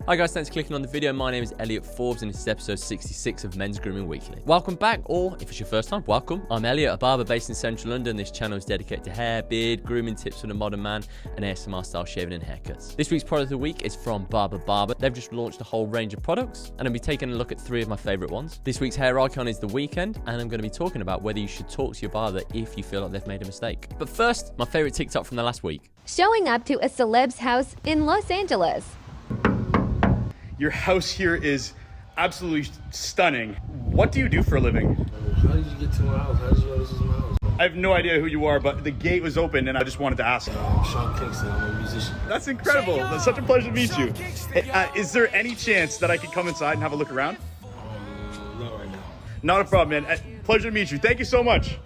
Hi guys, thanks for clicking on the video. My name is Elliot Forbes and this is episode 66 of Men's Grooming Weekly. Welcome back, or if it's your first time, welcome. I'm Elliot, a barber based in central London. This channel is dedicated to hair, beard, grooming tips for the modern man, and ASMR style shaving and haircuts. This week's product of the week is from BarberBarber. They've just launched a whole range of products and I'll be taking a look at 3 of my favorite ones. This week's hair icon is the Weeknd, and I'm going to be talking about whether you should talk to your barber if you feel like they've made a mistake. But first, my favorite TikTok from the last week. Showing up to a celeb's house in Los Angeles. Your house here is absolutely stunning. What do you do for a living? How did you get to my house? How did you know this is my house? I have no idea who you are, but the gate was open and I just wanted to ask. I'm Sean Kingston. I'm a musician. That's incredible. That's such a pleasure to meet you. Is there any chance that I could come inside and have a look around? Not right now. Not a problem, man. Pleasure to meet you. Thank you so much.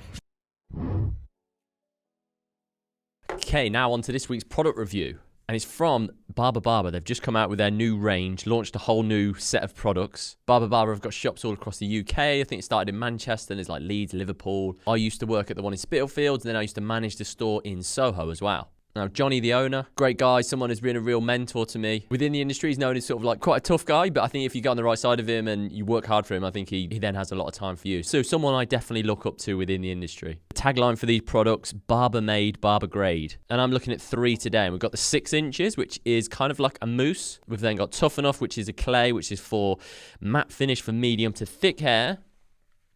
Okay, now on to this week's product review. And it's from BarberBarber. They've just come out with their new range, launched a whole new set of products. BarberBarber have got shops all across the UK. I think it started in Manchester, and there's like Leeds, Liverpool. I used to work at the one in Spitalfields, and then I used to manage the store in Soho as well. Now, Johnny, the owner, great guy, someone who's been a real mentor to me. Within the industry, he's known as sort of like quite a tough guy, but I think if you get on the right side of him and you work hard for him, I think he then has a lot of time for you. So someone I definitely look up to within the industry. The tagline for these products, Barber made, Barber grade. And I'm looking at 3 today. And we've got the 6 inches, which is kind of like a mousse. We've then got Tough Enough, which is a clay, which is for matte finish for medium to thick hair.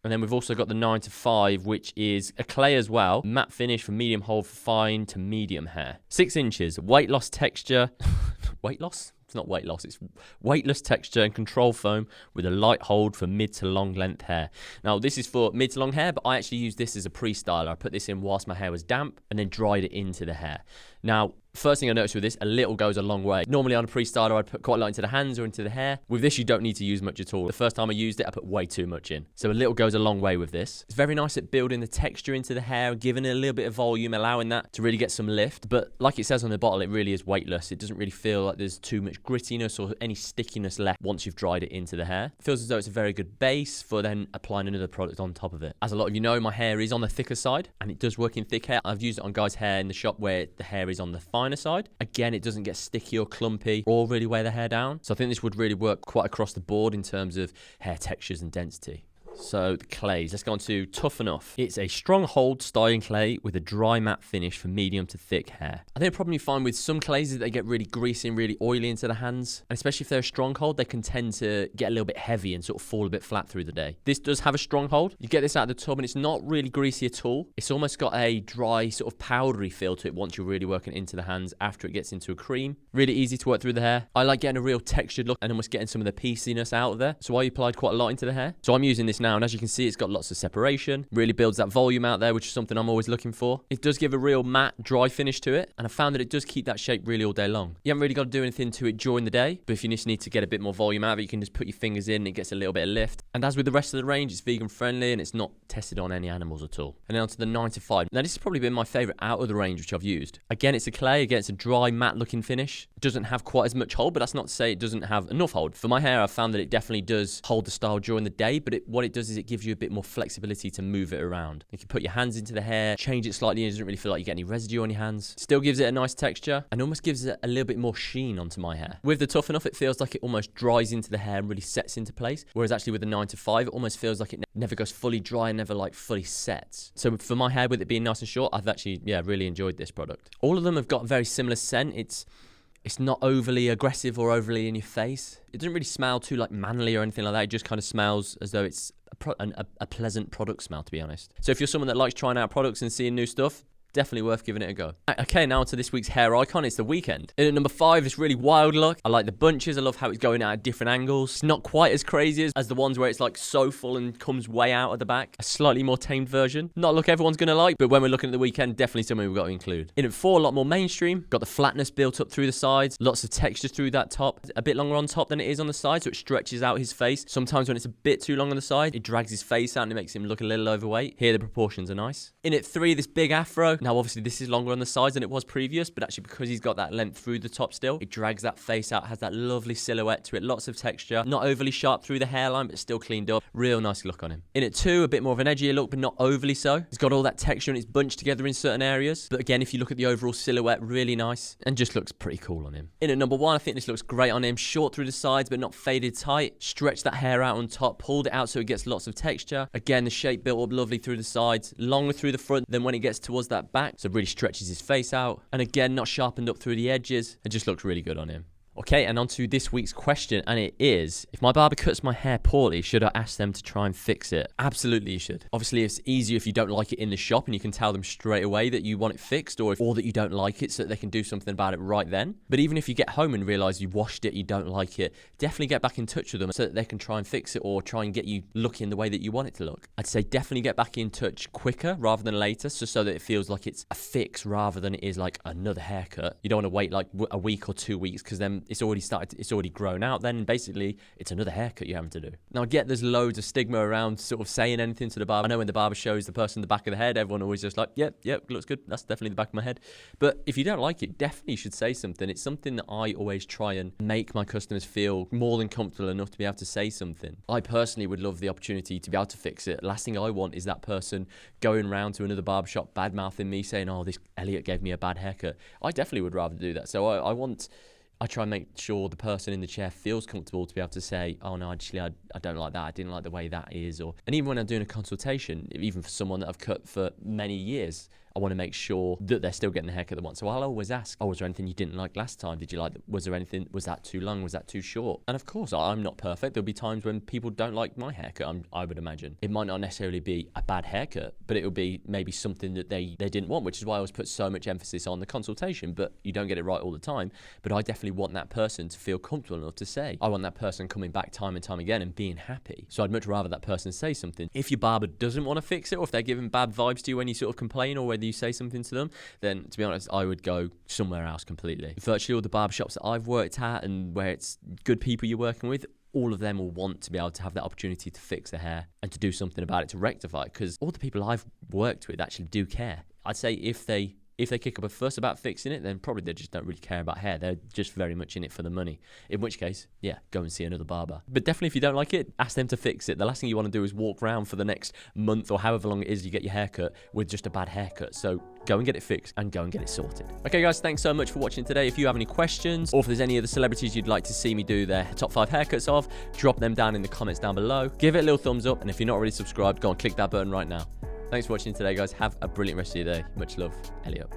And then we've also got the 9 to 5, which is a clay as well. Matte finish for medium hold for fine to medium hair. 6 inches, weight loss texture. Weight loss? It's not weight loss, it's weightless texture and control foam with a light hold for mid to long length hair. Now, this is for mid to long hair, but I actually use this as a pre-styler. I put this in whilst my hair was damp and then dried it into the hair. Now, first thing I noticed with this, a little goes a long way. Normally on a pre-styler, I'd put quite a lot into the hands or into the hair. With this, you don't need to use much at all. The first time I used it, I put way too much in. So a little goes a long way with this. It's very nice at building the texture into the hair, giving it a little bit of volume, allowing that to really get some lift. But like it says on the bottle, it really is weightless. It doesn't really feel like there's too much grittiness or any stickiness left once you've dried it into the hair. It feels as though it's a very good base for then applying another product on top of it. As a lot of you know, my hair is on the thicker side and it does work in thick hair. I've used it on guys' hair in the shop where the hair is on the finer side. Again, it doesn't get sticky or clumpy or really weigh the hair down. So I think this would really work quite across the board in terms of hair textures and density. So the clays, let's go on to Tough Enough. It's a strong hold styling clay with a dry matte finish for medium to thick hair. I think the problem you find with some clays is that they get really greasy and really oily into the hands. And especially if they're a strong hold, they can tend to get a little bit heavy and sort of fall a bit flat through the day. This does have a strong hold. You get this out of the tub and it's not really greasy at all. It's almost got a dry sort of powdery feel to it once you're really working into the hands after it gets into a cream. Really easy to work through the hair. I like getting a real textured look and almost getting some of the pieciness out of there. So I applied quite a lot into the hair. So I'm using this now, and as you can see, it's got lots of separation, really builds that volume out there, which is something I'm always looking for. It does give a real matte, dry finish to it, and I found that it does keep that shape really all day long. You haven't really got to do anything to it during the day, but if you just need to get a bit more volume out of it, you can just put your fingers in and it gets a little bit of lift. And as with the rest of the range, it's vegan friendly and it's not tested on any animals at all. And then on to the 9 to 5. Now, this has probably been my favorite out of the range which I've used. Again, it's a clay. Again, it's a dry, matte looking finish. It doesn't have quite as much hold, but that's not to say it doesn't have enough hold. For my hair, I've found that it definitely does hold the style during the day, but what it does is it gives you a bit more flexibility to move it around. You can put your hands into the hair, change it slightly, and it doesn't really feel like you get any residue on your hands. Still gives it a nice texture and almost gives it a little bit more sheen onto my hair. With the Tough Enough, it feels like it almost dries into the hair and really sets into place. Whereas actually with the 9 to 5, it almost feels like it never goes fully dry and never like fully sets. So for my hair, with it being nice and short, I've actually, really enjoyed this product. All of them have got a very similar scent. It's not overly aggressive or overly in your face. It doesn't really smell too like manly or anything like that. It just kind of smells as though it's a pleasant product smell, to be honest. So if you're someone that likes trying out products and seeing new stuff, definitely worth giving it a go. Okay, now to this week's hair icon. It's the Weeknd. In at number 5, this really wild look. I like the bunches. I love how it's going out at different angles. It's not quite as crazy as the ones where it's like so full and comes way out at the back. A slightly more tamed version. Not a look everyone's going to like, but when we're looking at the Weeknd, definitely something we've got to include. In at 4, a lot more mainstream. Got the flatness built up through the sides. Lots of texture through that top. A bit longer on top than it is on the side, so it stretches out his face. Sometimes when it's a bit too long on the side, it drags his face out and it makes him look a little overweight. Here, the proportions are nice. In at 3, this big afro. Now, obviously, this is longer on the sides than it was previous, but actually because he's got that length through the top still, it drags that face out, has that lovely silhouette to it, lots of texture, not overly sharp through the hairline, but still cleaned up. Real nice look on him. In it too, a bit more of an edgier look, but not overly so. He's got all that texture and it's bunched together in certain areas. But again, if you look at the overall silhouette, really nice and just looks pretty cool on him. In at number 1, I think this looks great on him. Short through the sides, but not faded tight. Stretch that hair out on top, pulled it out so it gets lots of texture. Again, the shape built up lovely through the sides, longer through the front than when it gets towards that back. So it really stretches his face out. And again, not sharpened up through the edges. It just looks really good on him. Okay, and on to this week's question, and it is, if my barber cuts my hair poorly, should I ask them to try and fix it? Absolutely you should. Obviously, it's easier if you don't like it in the shop and you can tell them straight away that you want it fixed or that you don't like it so that they can do something about it right then. But even if you get home and realize you washed it, you don't like it, definitely get back in touch with them so that they can try and fix it or try and get you looking the way that you want it to look. I'd say definitely get back in touch quicker rather than later so that it feels like it's a fix rather than it is like another haircut. You don't want to wait like a week or 2 weeks because then it's already grown out, then basically it's another haircut you're having to do. Now I get there's loads of stigma around sort of saying anything to the barber. I know when the barber shows the person the back of the head, everyone always just like, yep, looks good. That's definitely the back of my head. But if you don't like it, definitely should say something. It's something that I always try and make my customers feel more than comfortable enough to be able to say something. I personally would love the opportunity to be able to fix it. Last thing I want is that person going round to another barbershop bad mouthing me saying, oh, this Elliot gave me a bad haircut. I definitely would rather do that. So I try and make sure the person in the chair feels comfortable to be able to say, oh no, actually I don't like that. I didn't like the way that is. And even when I'm doing a consultation, even for someone that I've cut for many years, I want to make sure that they're still getting the haircut they want. So I'll always ask, oh, was there anything you didn't like last time? Did you like, was there anything, was that too long? Was that too short? And of course, I'm not perfect. There'll be times when people don't like my haircut, I would imagine. It might not necessarily be a bad haircut, but it will be maybe something that they didn't want, which is why I always put so much emphasis on the consultation, but you don't get it right all the time. But I definitely want that person to feel comfortable enough to say, I want that person coming back time and time again and being happy. So I'd much rather that person say something. If your barber doesn't want to fix it, or if they're giving bad vibes to you when you sort of complain or whether you say something to them, then to be honest, I would go somewhere else completely. Virtually all the barbershops that I've worked at and where it's good people you're working with, all of them will want to be able to have that opportunity to fix the hair and to do something about it to rectify it, because all the people I've worked with actually do care. I'd say if they kick up a fuss about fixing it, then probably they just don't really care about hair. They're just very much in it for the money. In which case, yeah, go and see another barber. But definitely if you don't like it, ask them to fix it. The last thing you want to do is walk around for the next month or however long it is you get your haircut with just a bad haircut. So go and get it fixed and go and get it sorted. Okay guys, thanks so much for watching today. If you have any questions or if there's any other celebrities you'd like to see me do their top 5 haircuts of, drop them down in the comments down below. Give it a little thumbs up, and if you're not already subscribed, go and click that button right now. Thanks for watching today, guys. Have a brilliant rest of your day. Much love, Elliot.